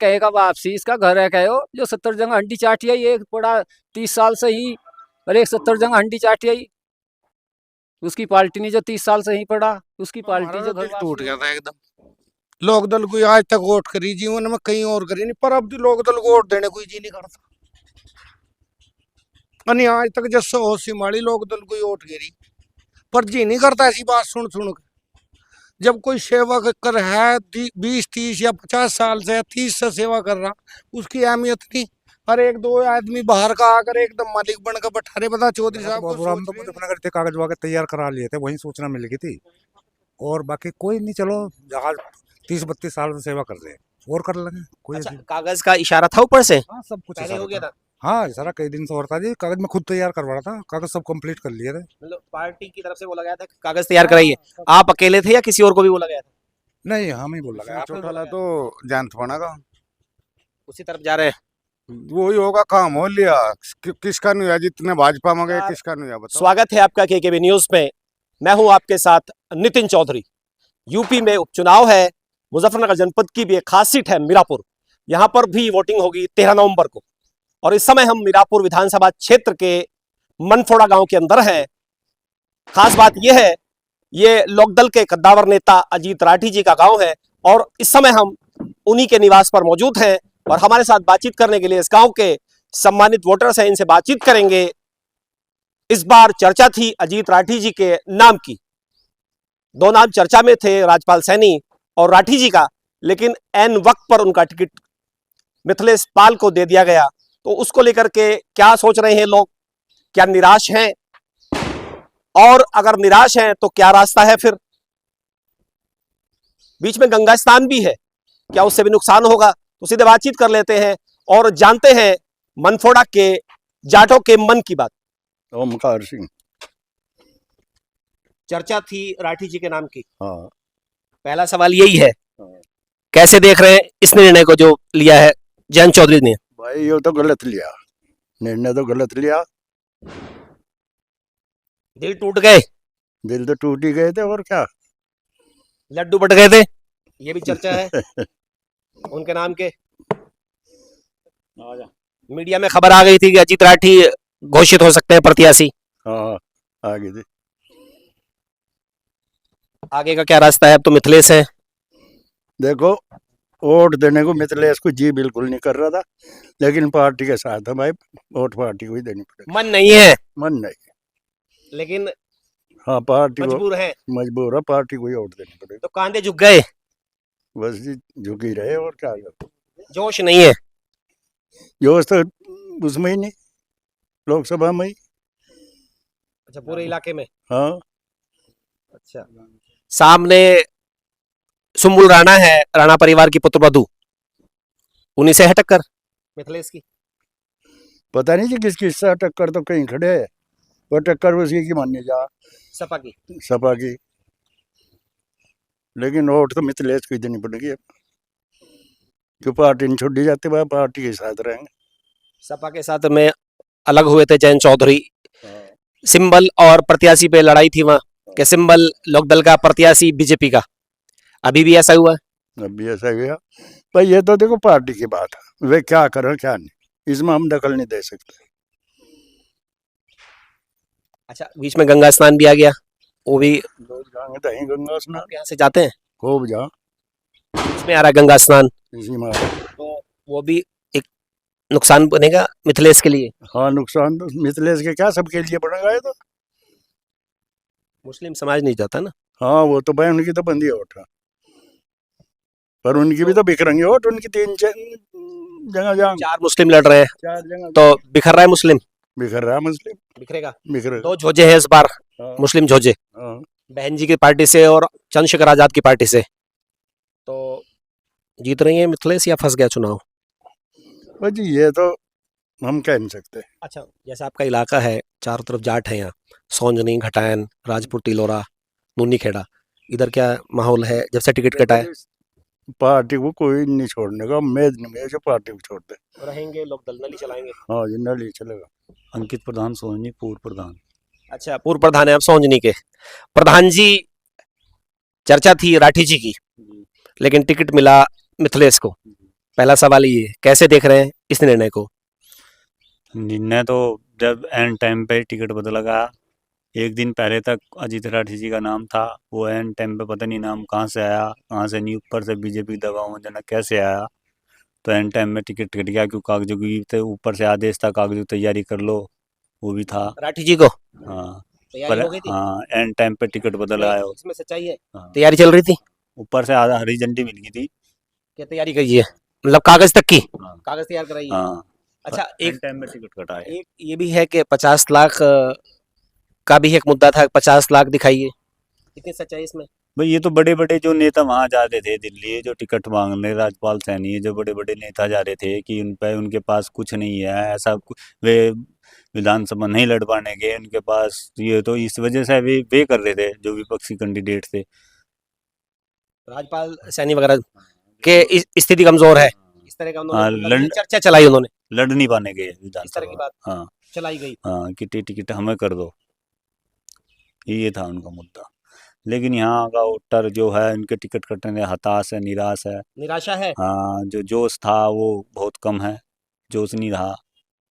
कहेगा वापसी, इसका घर है कहो जो 70 जगह हंडी चाटी आई, एक पड़ा 30 साल से ही और एक 70 जगह हंडी चाटी आई। उसकी पार्टी नहीं जो 30 साल से ही पड़ा, उसकी पार्टी जो घर दिल टूट वापसी गया था एकदम। लोक दल को आज तक वोट करी जीवन में कहीं और करी नहीं, पर अब भी लोक दल को वोट देने कोई जी नहीं करता। अनि आज तक जैसे होशी माड़ी लोक दल को वोट गिरी, पर जी नहीं करता ऐसी बात सुन सुन के। जब कोई सेवा कर है 20-30 या 50 साल से या 30 से सेवा कर रहा, उसकी अहमियत नहीं। और एक दो आदमी बाहर का आकर एकदम मालिक बनकर बैठा रहे। बता चौधरी साहब को हम तो अपना करते कागज वागज तैयार करा लिए थे, वही सूचना मिल गई थी। और बाकी कोई नहीं, चलो जहाँ 30-32 साल से सेवा कर रहे हैं और कर लेंगे कोई। अच्छा, कागज का इशारा था ऊपर से? हाँ, सब कुछ पहले हो गया था। हाँ, सारा कई दिन से और था जी। कागज में खुद तैयार करवा रहा था, कागज सब कंप्लीट कर लिए थे। मतलब पार्टी की तरफ से बोला गया था कागज तैयार कराइए। आप अकेले थे या किसी और को भी बोला गया था? नहीं, हम ही बोला गया। चौटाला तो जानत बना का उसी तरफ जा रहे हैं। वही होगा काम हो लिया। किसका नहीं हुआ, जितने भाजपा में गए किसका नहीं हुआ बताओ। स्वागत है आपका केकेबी न्यूज में। मैं हूं आपके साथ नितिन चौधरी। यूपी में उपचुनाव है, मुजफ्फरनगर जनपद की भी एक खास सीट है मीरापुर। यहां पर भी वोटिंग होगी 13 नवंबर को। और इस समय हम मीरापुर विधानसभा क्षेत्र के मनफोड़ा गांव के अंदर हैं। खास बात यह है, ये लोकदल के कद्दावर नेता अजीत राठी जी का गांव है और इस समय हम उन्हीं के निवास पर मौजूद हैं। और हमारे साथ बातचीत करने के लिए इस गांव के सम्मानित वोटर्स हैं, इनसे बातचीत करेंगे। इस बार चर्चा थी अजीत राठी जी के नाम की। दो नाम चर्चा में थे, राजपाल सैनी और राठी जी का, लेकिन एन वक्त पर उनका टिकट मिथिलेश पाल को दे दिया गया। तो उसको लेकर के क्या सोच रहे हैं लोग? क्या निराश हैं? और अगर निराश हैं तो क्या रास्ता है फिर? बीच में गंगा स्नान भी है, क्या उससे भी नुकसान होगा? तो सीधे बातचीत कर लेते हैं और जानते हैं मनफोड़ा के जाटों के मन की बात। ओमकार सिंह। चर्चा थी राठी जी के नाम की। हाँ। पहला सवाल यही है, कैसे देख रहे हैं इस निर्णय को जो लिया है जयंत चौधरी ने? भाई ये तो गलत लिया निर्णय, तो गलत लिया। दिल टूट गए? दिल तो टूट ही गए थे और क्या। लड्डू बट गए थे, ये भी चर्चा है उनके नाम के। मीडिया में खबर आ गई थी कि अजीत राठी घोषित हो सकते हैं प्रत्याशी। हाँ, आ गई थी। आगे का क्या रास्ता है? अब तो मिथिलेश है। देखो, वोट देने को मिथिलेश को जी बिल्कुल नहीं कर रहा था, लेकिन पार्टी के साथ है भाई, वोट पार्टी को ही देनी पड़ेगी। मन नहीं है? मन नहीं, लेकिन हाँ पार्टी मजबूर है। मजबूर है, पार्टी को ही वोट देनी पड़ेगी। तो कांधे झुक गए? बस जी झुक ही रहे और क्या। जोश नहीं है? जोश तो उसमें ही नहीं, लोकसभा में ही। अच्छा, पूरे इलाके में? हाँ। अच्छा, सामने सुम्बुल राणा है, राणा परिवार की पुत्रवधू, उन्हीं से है टक्कर मिथिलेश की? पता नहीं जी किसकी टक्कर, तो कहीं खड़े है, वो टक्कर उसी की माननी जा सपा की। सपा की, लेकिन वोट तो मिथिलेश को ही देनी पड़ेगी अब, क्यों पार्टी नहीं छोड़ी जाती, वह पार्टी के साथ रहेंगे। सपा के साथ में अलग हुए थे जयंत चौधरी, सिंबल और प्रत्याशी पे लड़ाई थी वहां के, सिंबल लोकदल का, प्रत्याशी बीजेपी का। अभी भी ऐसा हुआ? अभी ऐसा हुआ भाई, ये तो देखो पार्टी की बात है, वे क्या करें क्या नहीं, इसमें हम दखल नहीं दे सकते। अच्छा, बीच में गंगा स्नान भी आ गया, वो भी गंगा स्नान यहाँ से जाते हैं, खूब जा, इसमें आ रहा है गंगा स्नान, इसी में तो वो भी एक नुकसान बनेगा मिथिलेश के लिए। हाँ, नुकसान तो मिथिलेश के क्या, सबके लिए पड़ेगा ये तो। मुस्लिम समाज नहीं जाता ना। हाँ, वो तो भाई उनकी तो बंदी है वोट, पर उनकी भी तो बिखरेंगे वोट, उनकी 3-4 जगह जहाँ 4 मुस्लिम लड़ रहे हैं, 4 जगह तो बिखर रहा है मुस्लिम। बिखर रहा है मुस्लिम, बिखरेगा। बिखरेगा। 2 झोजे हैं इस बार, मुस्लिम झोजे, हाँ। बहन जी की पार्टी से और चंद्रशेखर आजाद की पार्टी से। तो जीत रही है मिथिलेश या फंस गया चुनाव? जी ये तो हम कह नहीं सकते। अच्छा, जैसा आपका इलाका है, चारों तरफ जाट है, यहाँ सोंजनी, घटायन, राजपुर, तिलोरा, नूनी खेड़ा, इधर क्या माहौल है जब से टिकट कटा है? पार्टी को कोई नहीं छोड़ने का, उम्मीद नहीं है जो पार्टी को छोड़ दे। रहेंगे लोकदल, नली चलाएंगे। हाँ, ये नली चलेगा। अंकित प्रधान सोनी, पूर्व प्रधान। अच्छा, पूर्व प्रधान है आप सोंजनी के। प्रधान जी, चर्चा थी राठी जी की, लेकिन टिकट मिला मिथिलेश को। पहला सवाल ये है, कैसे देख रहे हैं इस निर्णय को? निर्णय तो जब एन टाइम पे टिकट बदला गया, एक दिन पहले तक अजीत राठी जी का नाम था, वो एन टाइम पे पता नहीं नाम कहाँ से आया, कहाँ से नहीं, ऊपर से बीजेपी दबाव में जना कैसे आया, तो एन टाइम में टिकट कट गया। क्यों कागजों की थे, ऊपर से आदेश था कागजों की तैयारी कर लो, वो भी था। राठी जी को हाँ तैयारी पर हो गई थी? हाँ एन टाइम पे टिकट बदला है। इसमें सच्चाई है? हाँ, तैयारी चल रही थी? ऊपर से आधा हरी झंडी मिल गई थी। क्या तैयारी करी है? मतलब कागज तक की? हाँ कागज तैयार कराई है? हाँ, अच्छा, एन एक टाइम में टिकट कटा है। एक ये भी है कि 50 लाख का भी एक मुद्दा था, 50 लाख दिखाइए, कितनी सच्चाई इसमें? भाई ये तो बड़े बड़े जो नेता वहां जा रहे थे दिल्ली, जो टिकट मांगने, राजपाल सैनी, जो बड़े बड़े नेता जा रहे थे कि उन पे उनके पास कुछ नहीं है, ऐसा वे विधानसभा नहीं लड़ पाने के उनके पास, ये तो इस वजह से वे कर रहे थे जो विपक्षी कैंडिडेट थे। राजपाल सैनी वगैरह के स्थिति कमजोर है, इस तरह का हाँ, उन्होंने चर्चा चलाई, उन्होंने लड़ नहीं पाने के इस तरह की विधानसभा। बात हाँ चलाई गई। हाँ, कि टिकट हमें कर दो, ये था उनका मुद्दा। लेकिन यहाँ का वोटर जो है उनके टिकट कटने से हताश है, निराश है। निराशा है हाँ, जो जोश था वो बहुत कम है, जोश नहीं रहा।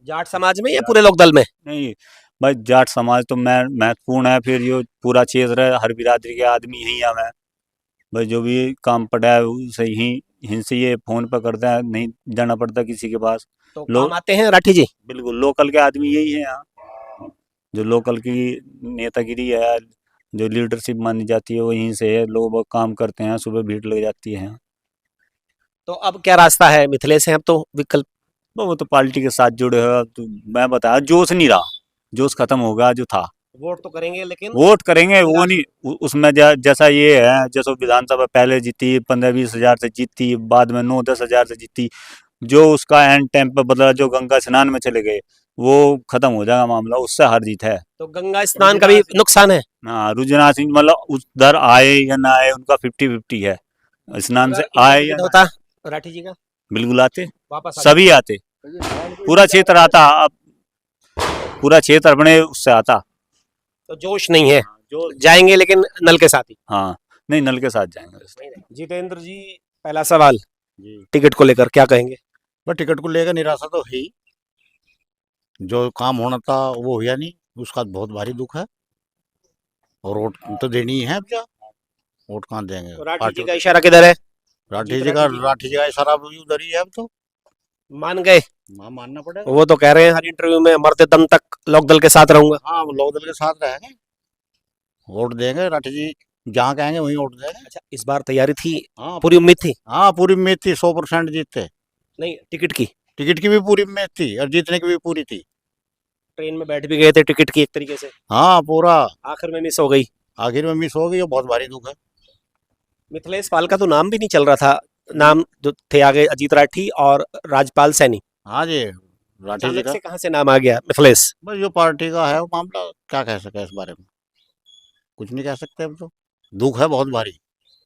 जाट समाज में या पूरे लोकदल में? नहीं भाई, जाट समाज तो मैं महत्वपूर्ण है, फिर ये पूरा क्षेत्र है, हर बिरादरी के आदमी यही है। मैं भाई जो भी काम पड़ा है उसे यहीं से ये फोन पर करते हैं, नहीं जाना पड़ता किसी के पास। तो लोग काम आते हैं राठी जी? बिल्कुल लोकल के आदमी यही है यहाँ, जो लोकल की नेतागिरी है, जो लीडरशिप मानी जाती है वो यहीं से है। लोग काम करते हैं, सुबह भीड़ लग जाती है। तो अब क्या रास्ता है? मिथिलेश हैं अब तो विकल्प? वो तो पार्टी के साथ जुड़े हुए, तो मैं बताया जोश नहीं रहा, जोश खत्म हो गया जो था। वोट तो करेंगे लेकिन वोट करेंगे वो नहीं, उसमें जैसा ये है, जैसे विधानसभा पहले जीती 15-20 हजार से जीती, बाद में 9-10 हजार से जीती, जो उसका एंड टाइम पे बदला, जो गंगा स्नान में चले गए, वो खत्म हो जाएगा मामला, उससे हार जीत है। तो गंगा स्नान का भी नुकसान है? हाँ, रुजना सिंह मतलब उधर आए या ना आए, उनका 50-50 है, स्नान से अगर आए इनका या टिकट ना होता राठी जी का, बिल्कुल आते, वापस आ सभी आते, पूरा क्षेत्र आता, अब पूरा क्षेत्र अपने उससे आता। तो जोश नहीं है, जो जाएंगे लेकिन नल के साथ ही। हाँ, नहीं नल के साथ जाएंगे। जितेंद्र जी, पहला सवाल जी, टिकट को लेकर क्या कहेंगे? पर टिकट को लेकर निराशा तो है ही। जो काम होना था वो हुआ नहीं, उसका बहुत भारी दुख है। और वोट तो देनी ही है, अब क्या वोट कहाँ देंगे? तो राठी जी पार्टी का इशारा किधर है? राठी जी का इशारा भी उधर ही है अब तो। मान गए? हाँ, मानना पड़ेगा। वो तो कह रहे हैं हर इंटरव्यू में, मरते दम तक लोकदल के साथ रहूंगा। हाँ, वो लोग दल के साथ रहेंगे, वोट देंगे राठी जी, जहाँ कहेंगे वहीं वोट देंगे। अच्छा, इस बार तैयारी थी, हाँ पूरी उम्मीद थी? हाँ, पूरी उम्मीद थी, 100% जीतते। नहीं, टिकट की? टिकट की भी पूरी उम्मीद थी और जीतने की भी पूरी थी। ट्रेन में बैठ भी गए थे टिकट की एक तरीके से, हाँ, पूरा आखिर में मिस हो गई। आखिर में मिस हो गई, वो बहुत भारी दुख है। मिथिलेश पाल का तो नाम भी नहीं चल रहा था, नाम जो थे आगे अजीत राठी और राजपाल सैनी, हाँ जी, राठी जी अचानक का से कहाँ से नाम आ गया मिथिलेश? बस जो पार्टी का है वो मामला, क्या कह सके इस बारे में, कुछ नहीं कह सकते अब तो। दुख है बहुत भारी।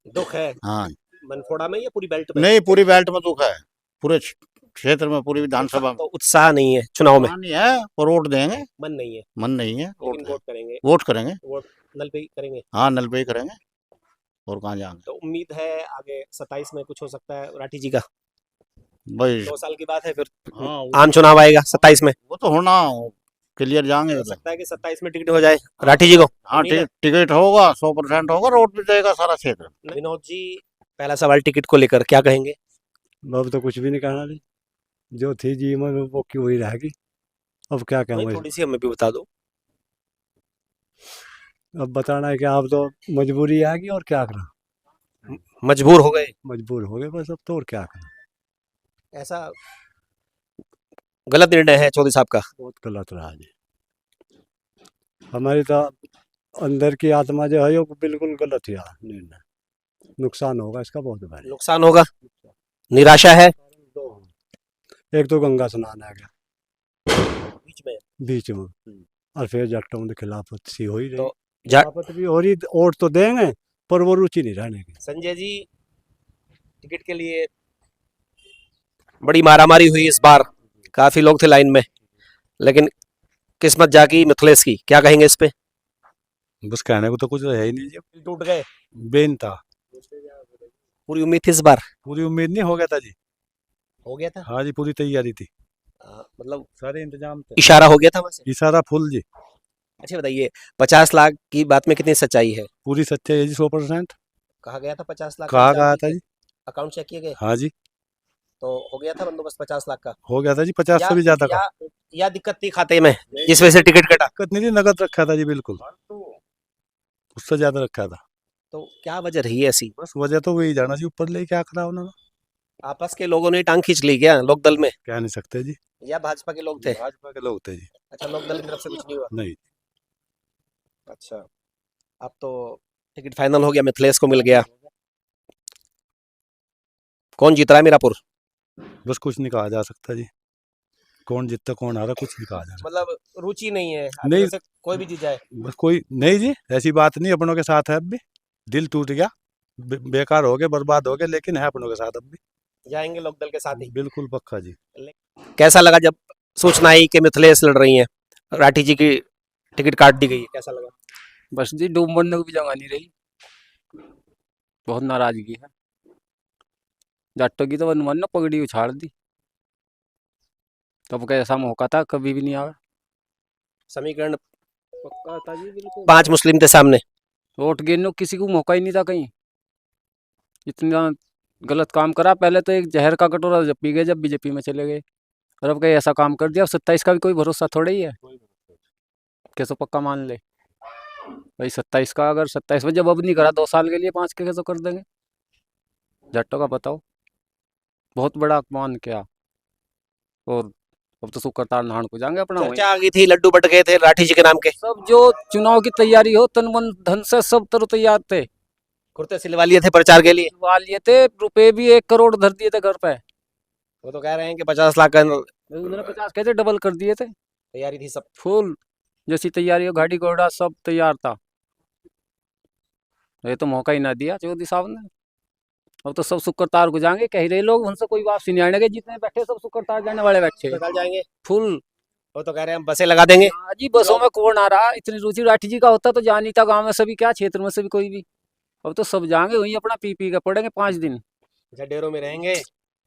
दुख है हाँ, मनफोड़ा में या पूरी बेल्ट में? नहीं पूरी बेल्ट में दुख है, पूरे क्षेत्र में, पूरी विधानसभा में। तो उत्साह नहीं है चुनाव में? हाँ, नहीं है, और वोट देंगे, मन नहीं है, मन नहीं है, वोट लेकिन देंगे। वोट करेंगे, वोट करेंगे, वोट नल पे ही करेंगे। हाँ, नल पे ही करेंगे, और कहाँ जाएंगे। तो उम्मीद है आगे 27 में कुछ हो सकता है राठी जी का? भाई 2 साल की बात है, फिर हाँ, आम चुनाव आएगा 27 में, वो तो होना, क्लियर जाएंगे हो तो। सकता है कि 27 में टिकट हो जाए राठी जी को। हाँ, उम्मीद है? टिकट होगा, 100% होगा, रोड भी देगा सारा क्षेत्र। विनोद जी, पहला सवाल टिकट को लेकर क्या कहेंगे? अब तो कुछ भी नहीं कहना नहीं, जो थी जी में वो क्यों वही रहेगी, अब क्या नहीं, कहूँ। थोड़ी सी हमें भी बता दो। अब बताना है कि आप तो मजबूरी आएगी और क्या करना, मजबूर हो गए, मजबूर हो गए बस, अब तो और क्या करना। ऐसा गलत निर्णय है चौधरी साहब का? बहुत गलत रहा जी, हमारी तो अंदर की आत्मा जो है वो बिल्कुल गलत है निर्णय, नुकसान होगा इसका बहुत भारी। नुकसान होगा, निराशा है एक तो गंगा स्नान आ गया बीच में। बीच में, और फिर जट्टों के खिलाफ सी हो ही रही, तो जाट खिलाफत भी हो रही, वोट तो देंगे पर वो रुचि नहीं रहने की। संजय जी, टिकट के लिए बड़ी मारामारी हुई इस बार, काफी लोग थे लाइन में, लेकिन किस्मत जागी मिथिलेश की, क्या कहेंगे इस पे? बस कहने को तो कुछ है ही नहीं जी, टूट गए, बेन था, पूरी उम्मीद थी इस बार? पूरी उम्मीद नहीं हो गया था जी। हो गया था? हाँ जी, पूरी तैयारी थी, मतलब सारे इंतजाम थे, इशारा हो गया था वहां से? इशारा फुल जी, अच्छा बताइए, 50 लाख की बात में कितनी सच्चाई है? पूरी सच्चाई है जी, 100%। कहा गया था 50 लाख कहा का गया विचार था किए जी, थे? अकाउंट चेक किए गए? हाँ जी, तो हो गया था बंदोबस्त 50 लाख का? हो गया था जी, 50 या से भी ज्यादा का। या दिक्कत थी खाते में जिस वजह से टिकट कटा? दिक्कत नहीं थी, नगद रखा था जी, बिल्कुल उससे ज्यादा रखा था। तो क्या वजह रही ऐसी? बस वजह तो वही जाना जी, ऊपर ले क्या करा उन्होंने, आपस के लोगों ने टांग खींच ली क्या लोकदल में? कह नहीं सकते जी, या भाजपा के लोग थे? भाजपा के लोग थे जी। अच्छा, लोकदल की तरफ से कुछ नहीं हुआ? नहीं, अच्छा, अब तो टिकट फाइनल हो गया, मिथिलेश को मिल गया। कौन जीत रहा है मीरापुर? बस कुछ नहीं कहा जा सकता जी, कौन जीतता कौन हारा कुछ नहीं कहा जा सकता। मतलब रुचि नहीं है नहीं। वैसे कोई भी जीत जाए? बस कोई नहीं जी, ऐसी बात नहीं, अपनों के साथ है अब भी, दिल टूट गया, बेकार हो गए, बर्बाद हो गए, लेकिन है अपनों के साथ अब भी, जाएंगे लोकदल के साथ ही? बिल्कुल पक्का जी। कैसा लगा जब सूचना आई कि मिथिलेश लड़ रही हैं, राठी जी की टिकट काट दी गई है, कैसा लगा? बस जी डूब मरने को भी जगह नहीं रही, बहुत नाराजगी है। जाटों की तो मन ने पगड़ी उछाड़ दी, तब का ऐसा मौका था कभी भी नहीं आया। समीकरण पक्का था जी बिल्कुल, 5 मुस्लिम थे सामने। वोट गिरने को किसी को मौका ही नहीं था कहीं, इतना गलत काम करा। पहले तो एक जहर का कटोरा जब पी गए जब बीजेपी में चले गए, और अब कहीं ऐसा काम कर दिया। अब 27 का भी कोई भरोसा थोड़ा ही है, कैसे पक्का मान ले भाई 27 का। अगर 27 में जब अब नहीं करा 2 साल के लिए, 5 के कैसे कर देंगे? जाटों का बताओ, बहुत बड़ा अपमान किया। और अब तो शुक्र तार नहान को जाएंगे अपना वहीं। चर्चा आ गई थी लड्डू बट गए थे राठी जी के नाम के। सब जो चुनाव की तैयारी हो तन मन धन से सब तरह तैयार थे, कुर्ते सिलवा लिए थे प्रचार के लिए। सिलवा लिए थे, रुपए भी 1 करोड़ धर दिए थे घर पे। वो तो कह रहे हैं कि 50 लाख का उन्होंने 50 कहते डबल कर दिए थे, तैयारी थी सब। फुल जैसी तैयारी हो, गाड़ी घोड़ा सब तैयार था। ये तो मौका ही ना दिया चौधरी साहब ने। अब तो सब शुक्र तार को जाएंगे, कह रहे लोग, उनसे कोई वापसी नहीं आने के, जितने बैठे सब शुक्र तार जाने वाले बैठे निकल जाएंगे। फुल। वो तो कह रहे हैं हम बसें लगा देंगे। हाँ जी, बसों में कौन आ रहा? इतनी रुचि राठी जी का होता तो जा नहीं था गाँव में सभी, क्या क्षेत्र में सभी कोई भी। अब तो सब जाएंगे वहीं अपना पी पी के पड़ेंगे 5 दिन, अच्छा, डेरों में रहेंगे,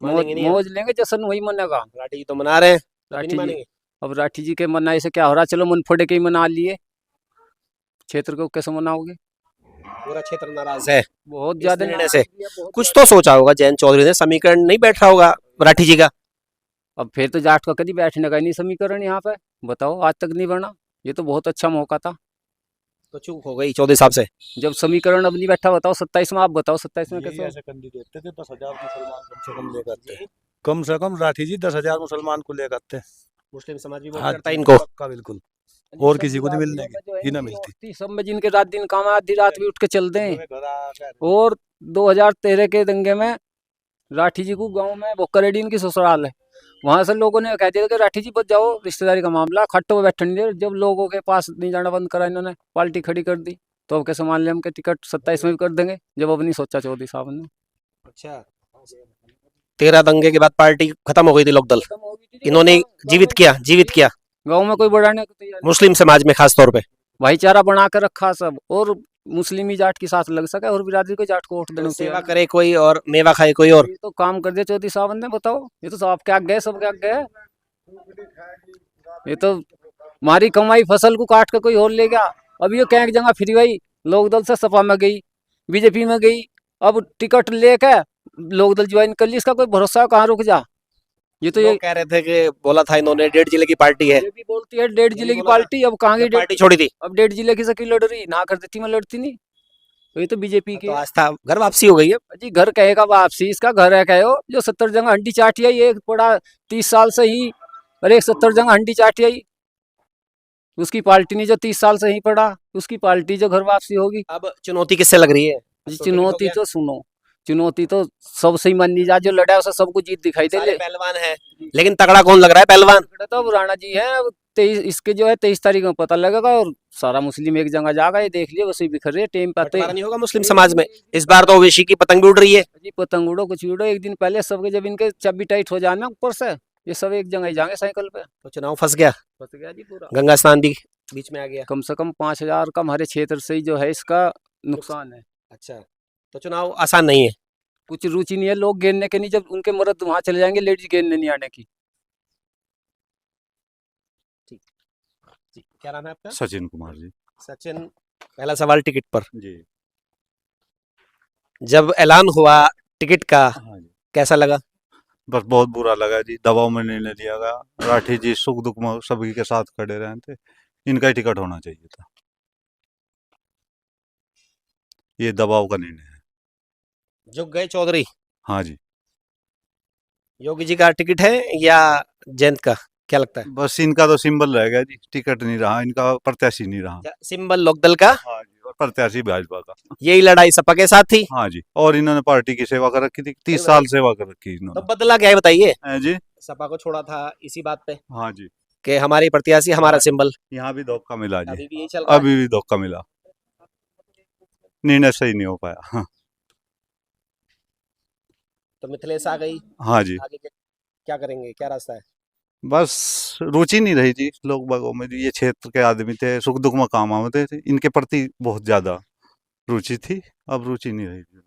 मौज मानेंगे नहीं अब। मौज लेंगे, जश्न वही मनेगा। राठी जी तो मना रहे हैं, तभी राठी नहीं जी, मानेंगे। अब राठी जी के मनाई से क्या हो रहा? चलो मन फोड़े के ही मना लिए, क्षेत्र को कैसे मनाओगे? पूरा क्षेत्र नाराज है बहुत इस ज्यादा निर्णय से। नाराजगी है, बहुत कुछ ज्यादा। तो सोचा होगा जयंत चौधरी ने, समीकरण नहीं बैठ रहा होगा राठी जी का। अब फिर तो जाट का कभी बैठने का ही नहीं समीकरण यहाँ पे, बताओ आज तक नहीं बना। ये तो बहुत अच्छा मौका था, तो चूक हो गई चौधरी साहब से। जब समीकरण अब नहीं बैठा। बताओ 27 में, आप बताओ 27 में यही कैसे? ऐसे कैंडिडेट थे, 10,000 मुसलमान कम से कम लेकर थे, कम से कम राठी जी 10,000 मुसलमान को लेकर थे। मुस्लिम समाज भी वोट हाँ करता जी, है इनको। पक्का बिल्कुल, और किसी को नहीं मिलने की, ना मिलती। सब में जिनके रात दिन काम है, आधी रात भी उठ के चल दें। और 2013 के दंगे में राठी जी को गांव में बोकरेडी इनकी ससुराल है, वहां से लोगों ने कह दिया कि राठी जी बच जाओ, रिश्तेदारी का मामला, खट्टों में बैठने नहीं दे। जब लोगों के पास नहीं जाना बंद करा इन्होंने, पार्टी खड़ी कर दी, तो अब कैसे मान ले हम के टिकट 27 में भी कर देंगे, जब अब नहीं सोचा चौधरी साहब ने। अच्छा, 13 दंगे के बाद पार्टी खत्म हो गई थी लोकदल, इन्होंने जीवित किया गाँव में कोई बढ़ाने को तैयार नहीं। मुस्लिम समाज में खास तौर पे। भाईचारा बना कर रखा सब, और मुस्लिमी जाट के साथ लग सके, और बिरादरी को जाट को वोट देने को सेवा तैयार करे कोई और मेवा खाए कोई और। नहीं। ये तो काम कर दिया चौधरी साहब ने, बताओ। ये तो आप क्या गए, सब क्या गए। ये तो हमारी कमाई फसल को काट कर कोई और ले गया। अब ये कहीं जगह फिरी भाई, लोकदल से सपा में गई, बीजेपी में गई, अब टिकट लेके लोकदल ज्वाइन कर ली, इसका कोई भरोसा है? कहाँ रुक जा। ये तो ये लोग कह रहे थे कि बोला था इन्होंने 1.5 जिले की पार्टी है, भी बोलती है 1.5 जिले की बोला था। पार्टी, अब कहाँ गई? पार्टी छोड़ी थी अब 1.5 जिले की सकी लड़ रही, ना कर देती मैं लड़ती नहीं। तो ये तो बीजेपी की तो आस्था घर वापसी हो गई है। जी, घर कहेगा वापसी, इसका घर है कहो जो 70 जगह हंडी चाटी आई, एक पड़ा 30 साल से ही, और एक 70 जगह हंडी चाटी आई, उसकी पार्टी नहीं जो 30 साल से ही पड़ा, उसकी पार्टी जो घर वापसी होगी। अब चुनौती किससे लग रही है? जी, तो चुनौती टिकट हो तो सुनो, चुनौती तो सबसे ही मानी जा, जो लड़ा है उसे सबको जीत दिखाई दे गया, सारे ले। पहलवान है, लेकिन तगड़ा कौन लग रहा है पहलवान? तो अब राणा जी है, 23 इसके जो है 23 तारीख में पता लगेगा, और सारा मुस्लिम एक जगह जाएगा, ये देख लिया, वैसे बिखर रहे टेम पाते। बंटवारा नहीं होगा मुस्लिम समाज में इस बार, तो ओवैसी की पतंग भी उड़ रही है। जी, पतंग उड़ो कुछ उड़ो, एक दिन पहले सबके जब इनके चाबी टाइट हो जाना ऊपर से, ये सब एक जगह ही जाएंगे साइकिल पे। तो चुनाव फंस गया, फंस गया जी पूरा। गंगा स्नान भी बीच में आ गया। कम से कम 5,000 का हमारे क्षेत्र से ही जो है इसका नुकसान है। अच्छा, तो चुनाव आसान नहीं है। कुछ रुचि नहीं है लोग गेंदने के नहीं, जब उनके मर्द वहां चले जाएंगे लेडीज गेंदने नहीं आने की। जी, क्या नाम है आपका? सचिन कुमार जी। सचिन, पहला सवाल टिकट पर। जी। जब ऐलान हुआ टिकट का, हाँ जी। कैसा लगा? बस बहुत बुरा लगा जी, दबाव में निर्णय लिया गया। राठी जी सुख दुख में सभी के साथ खड़े रहे थे, इनका ही टिकट होना चाहिए था। ये दबाव का निर्णय है। झुक गए चौधरी। हाँ जी। योगी जी का टिकट है या जयंत का, क्या लगता है? बस इनका तो सिंबल रह गया जी, टिकट नहीं रहा, इनका प्रत्याशी नहीं रहा। सिंबल लोकदल का, हाँ जी, और प्रत्याशी भाजपा का। यही लड़ाई सपा के साथ थी। हाँ जी, और इन्होंने पार्टी की सेवा कर रखी थी, 30 सही साल बात। सेवा कर रखी तो इन्होंने। बदला क्या है बताइए? हैं जी। सपा को छोड़ा था इसी बात पे हाँ जी, कि हमारी प्रत्याशी हमारा सिंबल। यहाँ भी धोखा मिला जी, अभी भी यही चल रहा है। अभी भी धोखा मिला, निर्णय सही नहीं हो पाया। हाँ, तो मिथिलेश आ गई, हाँ जी। आगे क्या करेंगे, क्या रास्ता है? बस रुचि नहीं रही जी लोग बागों में, ये क्षेत्र के आदमी थे, सुख दुख में काम आते थे, इनके प्रति बहुत ज्यादा रुचि थी, अब रुचि नहीं रही जी।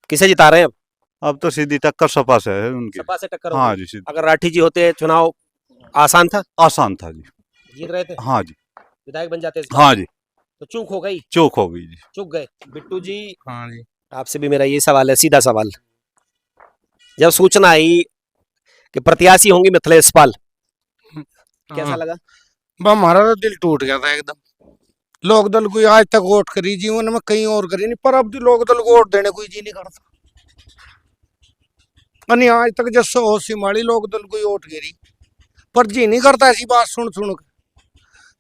किसे जिता रहे हैं अब? अब तो सीधी टक्कर सपा से है उनकी। सपा से टक्कर हाँ होगी। जी, सीधी अगर राठी जी होते चुनाव आसान था, आसान था जी। जीत रहे थे, हाँ जी, विधायक बन जाते इस बार। हाँ जी, तो चूक हो गई, चूक हो गई जी। चूक गए। बिट्टू जी, हाँ जी। आपसे भी मेरा ये सवाल है, सीधा सवाल। जब सूचना आई कि प्रत्याशी होंगी मिथिलेश पाल, कैसा हाँ। लगा? बा हमारा तो दिल टूट गया था एकदम। लोक दल को आज तक वोट करी जीवन में कहीं और करी नहीं, पर अब भी लोक दल को वोट देने कोई जी नहीं करता। अनि आज तक जब होशी माड़ी लोक दल को वोट गिरी, पर जी नहीं करता ऐसी बात सुन सुन कर।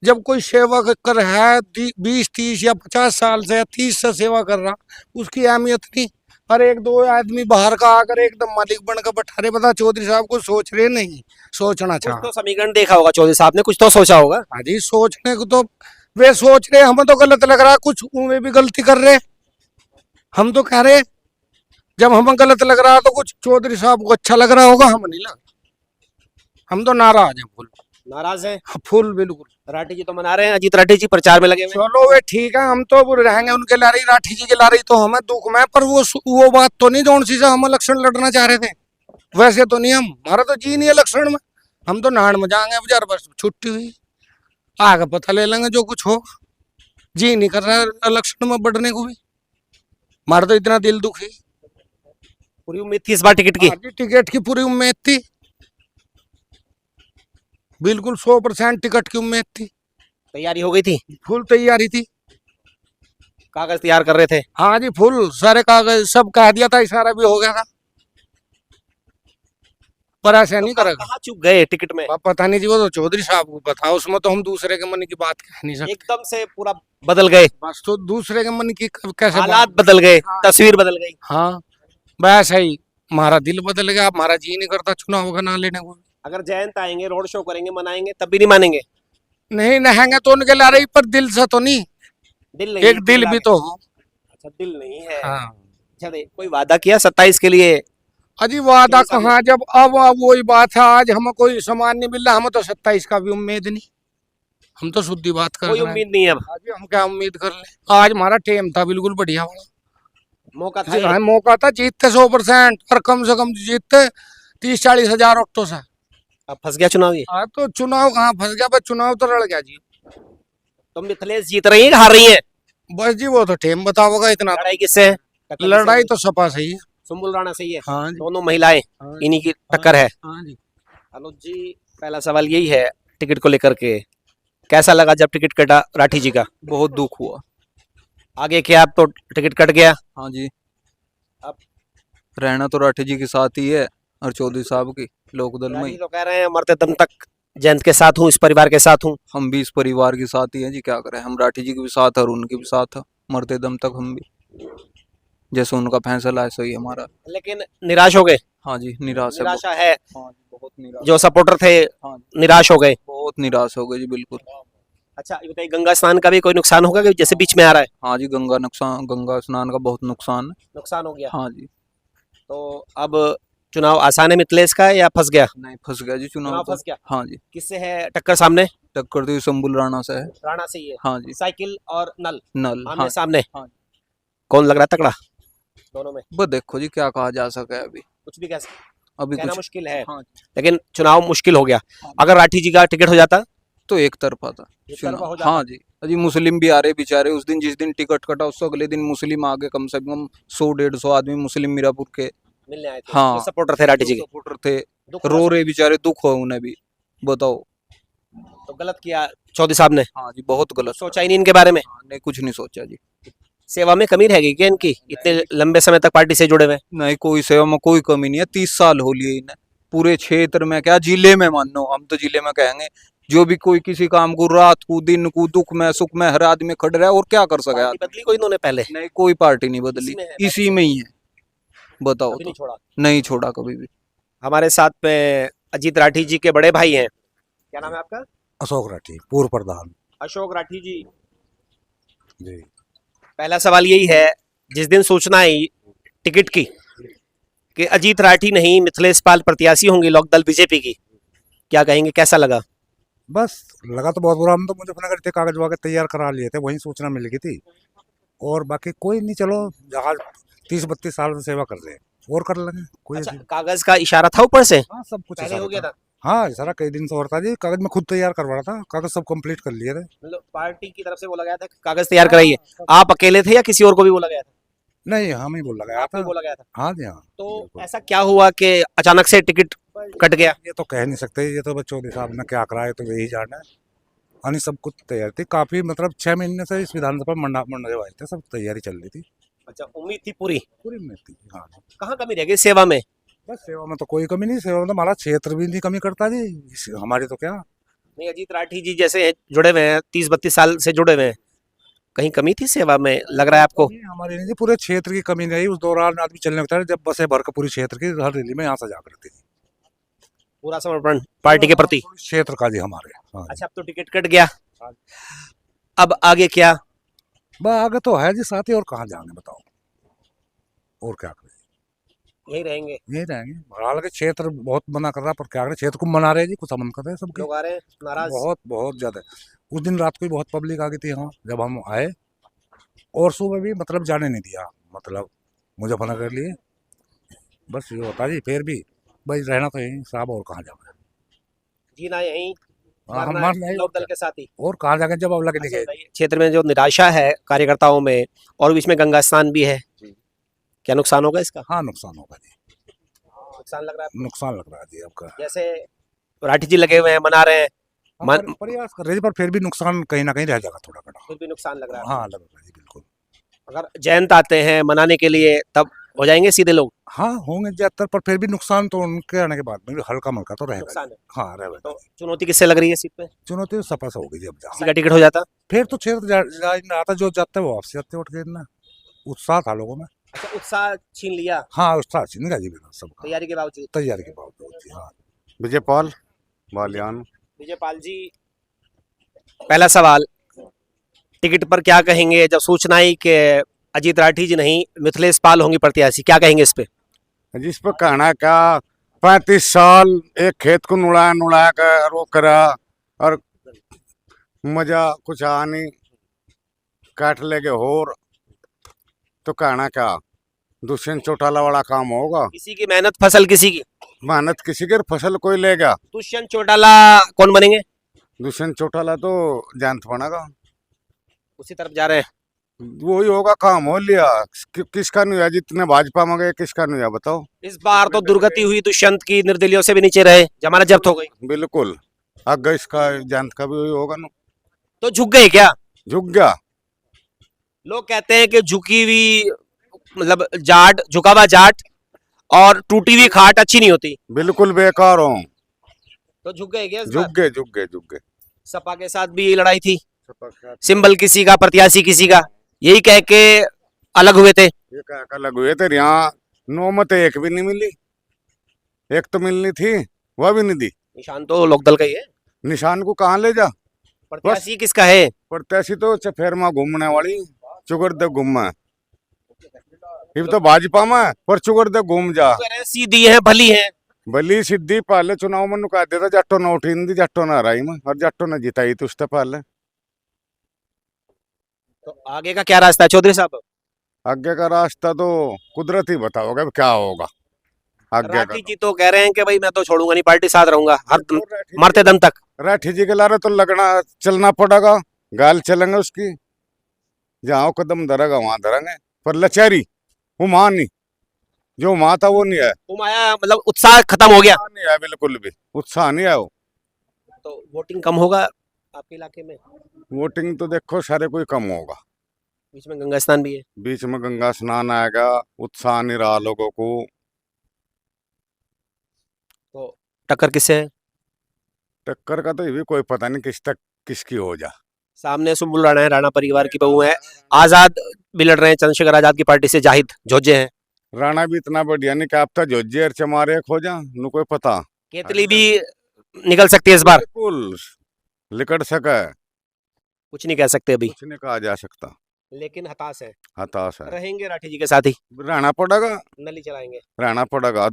जब कोई सेवा कर है 20-30 या 50 साल से या 30 से सेवा कर रहा, उसकी अहमियत नहीं। और एक दो आदमी बाहर का आकर एकदम मालिक बनकर बैठा रहे, बता चौधरी साहब को सोच रहे नहीं, सोचना कुछ चाह। तो समीकरण देखा होगा चौधरी साहब ने, कुछ तो सोचा होगा। हाँ जी, सोचने को तो वे सोच रहे, हमें तो गलत लग रहा, कुछ वे भी गलती कर रहे। हम तो कह रहे जब हमें गलत लग रहा तो कुछ चौधरी साहब को अच्छा लग रहा होगा, हम नहीं लग। हम तो नाराज हैं फुल। नाराज है फुल बिल्कुल। राठी जी तो मना रहे हैं, अजीत राठी जी प्रचार में लगे हुए हैं। चलो वे ठीक है, हम तो रहेंगे उनके ला रही, राठी जी के ला रही तो हमें दुख में, पर वो बात तो नहीं जो सी से हम इलेक्शन लड़ना चाह रहे थे, वैसे तो नहीं। हम हमारा तो जी नहीं इलेक्शन में, हम तो नाड़ में जाएंगे बाजार, बस छुट्टी हुई आगे पता ले लेंगे जो कुछ हो। जी नहीं कर रहा इलेक्शन में बढ़ने को भी, हमारा तो इतना दिल दुखी। पूरी उम्मीद थी इस बार टिकट की। हाँ जी, टिकट की पूरी उम्मीद थी, बिल्कुल 100% टिकट की उम्मीद थी, तैयारी हो गई थी, फुल तैयारी थी। कागज तैयार कर रहे थे। हाँ जी, फुल सारे कागज सब कह दिया था, इशारा भी हो गया था, पर ऐसा नहीं करेगा। कहाँ चूक गए टिकट में? अब पता नहीं जी, वो तो चौधरी साहब को पता, उसमें तो हम दूसरे के मन की बात कह नहीं सकते। एकदम से पूरा बदल गए, बस तो दूसरे के मन की कैसे हालात बात। बदल गए, हाँ। तस्वीर बदल गई। हाँ बस ही, हमारा दिल बदल गया, हमारा जी नहीं करता चुनाव का ना लेने को। अगर जयंत आएंगे, रोड शो करेंगे, मनाएंगे, तब भी नहीं मानेंगे। नहीं नहेंगे तो उनके ला रही, पर दिल से तो नहीं, दिल नहीं, एक दिल भी तो हो। अच्छा, दिल नहीं है। हाँ अच्छा, कोई वादा किया 27 के लिए? अजी वादा चौबीस कहाँ, जब अब वही बात है, आज हमें कोई सामान नहीं मिल रहा, हमें तो 27 का भी उम्मीद नहीं, हम तो शुद्धि बात कर कोई रहे हैं। उम्मीद नहीं है अब। आज हम क्या उम्मीद कर ले, आज हमारा टाइम था बिल्कुल बढ़िया वाला, मौका था ये। हाँ, मौका था, जीतते 100%, और कम से कम जीतते 30-40 हजार ऑक्टो से। अब फंस गया चुनाव ये। हाँ तो चुनाव कहाँ फंस गया, बस चुनाव तो लड़ गया जी। तो मिथिलेश जीत रही है कि हार रही है? बस जी वो तो टाइम बताओगा, इतना तो। लड़ाई किससे है? टक्कर किससे लड़ाई है? तो सपा सही है। सुम्बुल राणा सही है। हाँ जी, दोनों महिलाएं, हाँ इन्हीं की टक्कर है। हाँ जी। अनुज जी, पहला सवाल यही है टिकट को लेकर के, कैसा लगा जब टिकट कटा राठी जी का? बहुत दुख हुआ। आगे क्या, अब तो टिकट कट गया, हाँ जी, अब रहना तो राठी जी के साथ ही है और चौधरी साहब की लोकदल में राठी ही। तो कह रहे हैं मरते दम तक जयंत के साथ हूँ, इस परिवार के साथ हूँ। हम भी इस परिवार के साथ ही हैं जी, क्या करें, हम राठी जी के भी साथ हैं और उनके भी साथ हैं, मरते दम तक हम भी, जैसे उनका फैसला है सही हमारा। लेकिन निराश हो गए? हाँ जी, निराश है निराशा है, हाँ जी, बहुत निराश, जो सपोर्टर थे हाँ जी, निराश हो गए। बहुत निराश हो गए जी बिल्कुल। अच्छा ये बताइए, गंगा स्नान का भी कोई नुकसान होगा कि जैसे बीच में आ रहा है? हाँ जी, गंगा स्नान का बहुत नुकसान है। नुकसान हो गया। हाँ जी, तो अब चुनाव आसान है मिथिलेश का या फंस गया? नहीं फंस गया जी चुनाव चुनाव फंस तो। गया। हाँ जी, किससे है टक्कर सामने? टक्कर तो शंभुल राणा से है। राणा से ही है। हाँ जी, साइकिल और नल नल, आमने हाँ सामने। हाँ। कौन लग रहा है तगड़ा? दोनों में बस देखो जी क्या कहा जा सके अभी। कुछ भी कह अभी कहना कुछ मुश्किल है, हाँ लेकिन चुनाव मुश्किल हो गया। अगर राठी जी का टिकट हो जाता तो एक तरफा था एक तरफा हो चुनाव। जाता। हाँ जी अजी मुस्लिम भी आ रहे बेचारे, उस दिन जिस दिन टिकट कटा उससे अगले दिन मुस्लिम आ गए, कम से कम 100-150 आदमी मुस्लिम मीरापुर के मिलने आए थे, हाँ, जो सपोर्टर थे राठी जी के। सपोर्टर थे, दुख रो हुआ रहे बेचारे, दुख हो उन्हें भी। बताओ। तो गलत किया चौधरी साहब ने, हाँ जी बहुत गलत। सोचा ही नहीं इनके बारे में। हाँ, नहीं कुछ नहीं सोचा जी। सेवा में कमी रह गई क्या इनकी, इतने लंबे समय तक पार्टी से जुड़े हुए हैं? नहीं कोई सेवा में कोई कमी नहीं है, 30 साल हो लिए इन्हें पूरे क्षेत्र में, क्या जिले में मानो, हम तो जिले में कहेंगे। जो भी कोई किसी काम को रात को दिन को दुख में सुख में हर आदमी खड़ रहा है, और क्या कर सके पार्टी बदली कोई इन्होंने पहले? नहीं कोई पार्टी नहीं बदली, इसी में है, इसी में ही है। बताओ अभी नहीं तो। छोड़ा। नहीं छोड़ा कभी भी। हमारे साथ में अजीत राठी जी के बड़े भाई हैं, क्या नाम है आपका? अशोक राठी पूर्व प्रधान अशोक राठी जी। जी। पहला सवाल यही है, जिस दिन सूचना आई टिकट की कि अजीत राठी नहीं मिथिलेश पाल प्रत्याशी होंगे लोकदल बीजेपी की, क्या कहेंगे, कैसा लगा? बस लगा तो बहुत बुरा। हम तो मुजफ्फरनगर थे, कागज वागज तैयार करा लिए थे, वहीं सूचना मिल गई थी। और बाकी कोई नहीं, चलो जहाँ 30-32 साल से सेवा कर रहे हैं और कर लेंगे कोई अच्छा, ऐसी- कागज का इशारा था ऊपर से, हाँ सब कुछ पहले इशारा हो गया था। हाँ सारा कई दिन से हो रहा था जी। कागज में खुद तैयार करवा रहा था, कागज सब कंप्लीट कर लिए थे। मतलब पार्टी की तरफ से बोला गया था कि कागज तैयार कराइए। आप अकेले थे या किसी और को भी बोला गया था? नहीं हम ही बोला गया आपको था। बोला गया था। हाँ जी हाँ। तो बिल्कुल। ऐसा क्या हुआ कि अचानक से टिकट कट गया? ये तो कह नहीं सकते, ये तो बस चौधरी साहब ने क्या कराया तो यही जाना है। यानी सब कुछ तैयार थी, काफी मतलब 6 महीने से इस विधानसभा मंडे वाले थे, सब तैयारी चल रही थी, अच्छा, उम्मीद थी पूरी। पूरी में थी। हाँ कहाँ कमी रह गई सेवा में? बस सेवा में तो कोई कमी नहीं, सेवा में तो हमारा क्षेत्र भी नहीं कमी करता जी, हमारी तो क्या। नहीं, अजीत राठी जी जैसे जुड़े हुए हैं, 30-32 साल से जुड़े हुए हैं, कहीं कमी थी सेवा में, लग रहा है आपको? कमी हमारी नहीं जी, पूरे क्षेत्र की कमी नहीं। उस दौरान आदमी चलने लगता है जब बसें भर के पूरी क्षेत्र की हर रैली में यहाँ सजा करती थी। पूरा समर्पण पार्टी के प्रति। क्षेत्र का जी हमारे। हाँ जी। अच्छा, अब तो टिकट कट गया, अब आगे क्या? बस आगे तो है जी साथी, और कहाँ जाएंगे बताओ, और क्या करें, यही रहेंगे? यही रहेंगे। हालांकि क्षेत्र बहुत मना कर रहा है, पर क्या करें, क्षेत्र को मना रहे हैं जी, कुछ अमन कर रहे हैं सबके। लोग आ रहे हैं नाराज? बहुत बहुत ज्यादा। उस दिन रात को ही बहुत पब्लिक आ गई थी यहाँ जब हम आए, और सुबह भी मतलब जाने नहीं दिया, मतलब मुजफ्फरनगर लिए। बस ये होता जी, फिर भी भाई रहना तो यही साहब, और कहाँ जाना है। जीना यहीं, हम मरना मर नहीं, लोकदल के साथ ही। और कहाँ जाएंगे जब अब लगे अच्छा नहीं गए। बताइए, क्षेत्र में जो निराशा है कार्यकर्ताओं में, और बीच में गंगा स्नान भी है, क्या नुकसान होगा इसका? हाँ नुकसान होगा जी, नुकसान लग रहा है? नुकसान लग रहा है जी आपका। जैसे राठी जी लगे हुए हैं, मना रहे हैं, हम मन- प्रयास कर रहे हैं, पर फिर भी नुकसान कहीं ना कहीं रह जाएगा थोड़ा बड़ा। फिर भी नुकसान लग रहा है। हाँ लग रहा है जी बिल्कुल। अगर जयंत आते हैं मनाने के लिए, तब हो जाएंगे सीधे लोग? हाँ होंगे ज्यादातर, पर फिर भी नुकसान तो उनके आने के बाद में भी हल्का मलका तो रहेगा। नुकसान है। हाँ रहेगा। तो चुनौती किससे लग रही है सीट पे? चुनौती तो सपा से होगी जी, अब किसी जा का टिकट हो जाता? फिर तो क्षेत्र जा ही नहीं आता, जो जाते हैं वो वापस जाते उठ के ना। उत्साह था लोगों में। अच्छा, उत्साह छीन लिया हाँ उत्साह छीन गया जी बिल्कुल सबका, तैयारी के बावजूद। तैयारी के बावजूद जी। हाँ विजय पाल बालियान। विजयपाल जी, पहला सवाल, टिकट पर क्या कहेंगे जब सूचना आई कि अजीत राठी जी नहीं मिथिलेश पाल होंगे प्रत्याशी, क्या कहेंगे इस पे? जिस पर कहना क्या, 35 साल एक खेत को नुड़ाया नुड़ाया कर वो करा, और मजा कुछ आ नहीं, काट लेगे होर, तो कहना क्या, दुष्यंत चौटाला वाला काम होगा। किसी की मेहनत फसल किसी की। मेहनत किसी के, फसल कोई लेगा। दुष्यंत चौटाला कौन बनेंगे? दुष्यंत चौटाला तो जानत बनेगा, उसी तरफ जा रहे हैं। वही होगा, काम हो लिया। किसका नहीं हुआ, जितने भाजपा में गए किसका नहीं हुआ बताओ। इस बार तो दुर्गति हुई दुष्यंत की, निर्दलियों से भी नीचे रहे, जमानत जब्त हो गई, बिल्कुल, अगर इसका जानत का भी वही होगा ना, तो झुक गए क्या? झुक गया। लोग कहते हैं कि झुकी हुई मतलब जाट, झुका हुआ जाट और टूटी हुई खाट अच्छी नहीं होती, बिल्कुल बेकार हो, तो झुक गए क्या इस झुक बार? गए झुक गए झुक गए। सपा के साथ भी यही लड़ाई थी, ये सिंबल किसी का, प्रत्याशी किसी का, यही कह के अलग हुए थे। क्या अलग हुए थे, यहाँ नौमत एक भी नहीं मिली, एक तो मिलनी थी वह भी नहीं दी। निशान तो लोकदल का ही है, निशान को कहाँ ले जा, प्रत्याशी किसका है? प्रत्याशी तो चफेर में घूमने वाली चुगर दे घूम, ये तो भाजपा में, पर चुगर दे घूम जा। सीधी है भली है, भली सिद्धि पहले चुनाव में नुका देता, जट्टो न उठी दी, जट्टो न हराई में, और जट्टो न जिताई थी उससे पहले। तो आगे का क्या रास्ता है चौधरी साहब? आगे का रास्ता तो कुदरत ही बताओगे अब क्या होगा आगे का। राठी जी तो कह रहे हैं कि भाई मैं तो छोड़ूंगा नहीं, पार्टी साथ रहूंगा हर राठी मरते दम तक। राठी जी के लारे तो लगना चलना पड़ेगा, गाल चलेंगे उसकी, जहाँ वो कदम धरेगा वहां धरेंगे, पर लचारी वो मां नहीं, जो मां था वो नहीं है। तुम आया मतलब उत्साह खत्म हो गया, उत्साह नहीं है, बिल्कुल भी उत्साह नहीं है वो। तो वोटिंग कम होगा आपके इलाके में? वोटिंग तो देखो सारे कोई कम होगा, बीच में गंगा स्नान भी है। बीच में गंगा स्नान आएगा, उत्साह नहीं रहा लोगों को। तो टक्कर किससे है? टक्कर का तो ये भी कोई पता नहीं किस तक किसकी हो जा। सामने सुम्बुल राणा है, राणा परिवार की बहू है, आजाद भी लड़ रहे हैं, चंद्रशेखर आजाद की पार्टी से जाहिद जोजे हैं, राणा भी इतना बढ़िया नहीं कि आप तो जो जेर चमारे खो जा नु कोई पता। केतली भी निकल सकती है इस बार, बिल्कुल लिकड़ सके, कुछ नहीं कह सकते अभी, कुछ नहीं कहा जा सकता, लेकिन हताश है। हताश है। रहेंगे राठी जी के साथ ही, रहना पड़ेगा, नली चलाएंगे। रहना पड़ेगा,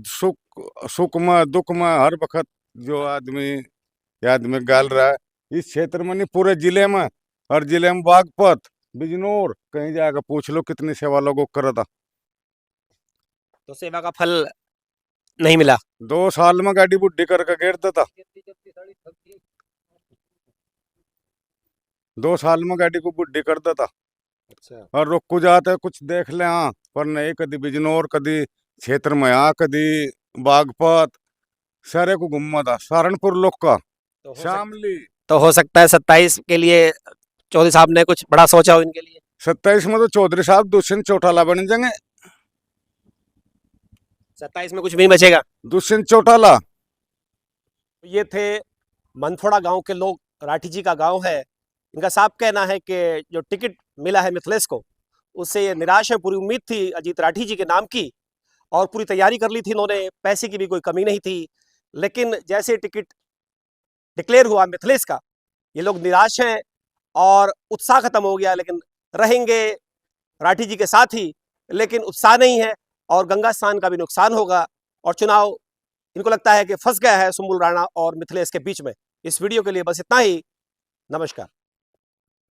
सुख में दुख में हर वक्त जो आदमी गाल रहा है इस क्षेत्र में नहीं पूरे जिले में, हर जिले में बागपत बिजनौर कहीं जाकर पूछ लो कितनी सेवा लोगों को करा था। तो सेवा का फल नहीं मिला। 2 साल में गाड़ी बुढ़ी करके घेर देता, 2 साल में गाड़ी को बुढ़ी कर देता। अच्छा, और रुक को जाते कुछ देख ले, हाँ पर नहीं, कदी बिजनौर कदी क्षेत्र में यहाँ कदी बागपत सारे को घुमा था, सहारनपुर लोग का शामली। तो हो सकता है 27 के लिए चौधरी साहब ने कुछ बड़ा सोचा हो इनके लिए। 27 में तो चौधरी साहब दुष्यंत चौटाला बन जाएंगे, 27 में कुछ भी नहीं बचेगा। दुष्यंत चौटाला। ये थे मनफोड़ा गांव के लोग, राठी जी का गांव है। इनका साफ कहना है कि जो टिकट मिला है मिथिलेश को, उससे ये निराश है। पूरी उम्मीद थी अजीत राठी जी के नाम की और पूरी तैयारी कर ली थी इन्होंने, पैसे की भी कोई कमी नहीं थी, लेकिन जैसे टिकट डिक्लेयर हुआ मिथिलेश का, ये लोग निराश हैं और उत्साह खत्म हो गया। लेकिन रहेंगे राठी जी के साथ ही, लेकिन उत्साह नहीं है और गंगा स्नान का भी नुकसान होगा और चुनाव इनको लगता है कि फंस गया है सुम्बुल राणा और मिथिलेश के बीच में। इस वीडियो के लिए बस इतना ही। नमस्कार।